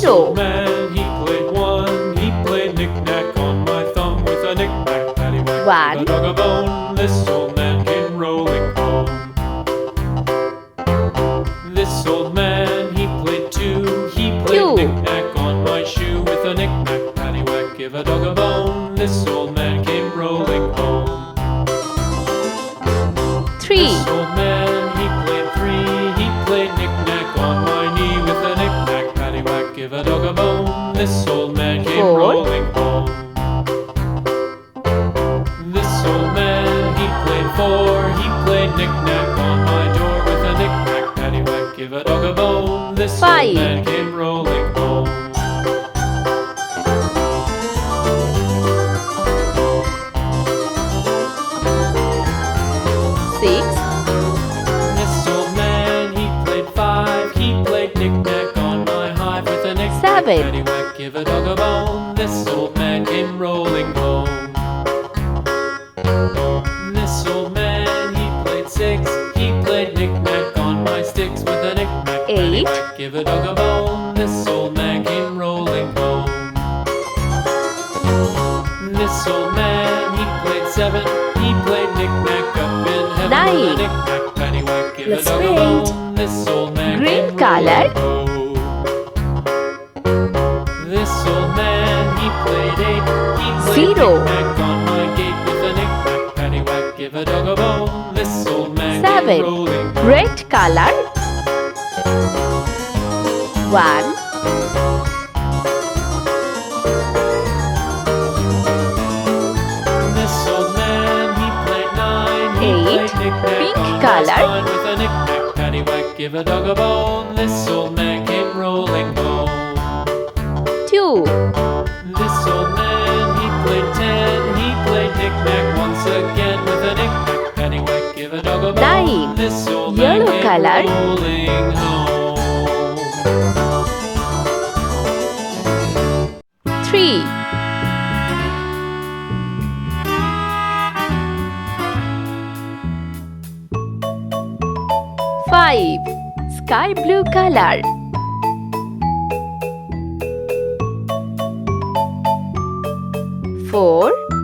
This old 0. man, he played one. He played knick-knack on my thumb with a knick-knack, paddywhack. One. Give a dog a bone. This old man came rolling home. This old man, he played two. He played Two. knick-knack on my shoe with a knick-knack, paddywhack. Give a dog a bone. This old man came rolling home. 3. This old man, he played three. He played knick-knack on my knee with a knick-knack, paddywhack. Give a dog a bone. This old man came 4. rolling home. This old man, he played four. He played knick-knack on my door with a knick-knack, paddywhack. Give a dog a bone. This 5. old man came rolling home. 6. This old man, he played five. He played knick-knack on my hive with a knick-knack, 7. paddywhack. Give a dog a bone. This old man came rolling home. This old man, he played six. He played knick-knack on my sticks with a knick-knack, 8. paddywhack. Give a dog a bone. This old man came rolling home. This old man, he played seven. He played knick-knack up in heaven 9. with a knick-knack, paddywhack. Give Let's a dog a paint. bone. This old man Green came color. rolling home. This old man, he played eight. He played 0. knick-knack on my gate with a knick-knack, paddywhack. Give a dog a bone. This old man 7. came rolling home. Red color. 1. This old man, he played nine. He 8. played knick-knack Pink on my color. spine with a knick-knack, paddywhack. Give a dog a bone. This old man came rolling home. 2. This old man, he played ten. He played knick-knack once again with a knick-knack, paddywhack. Give a dog a bone. 9. This old man Yellow came color. rolling home. 3. 5. Sky blue color. 4.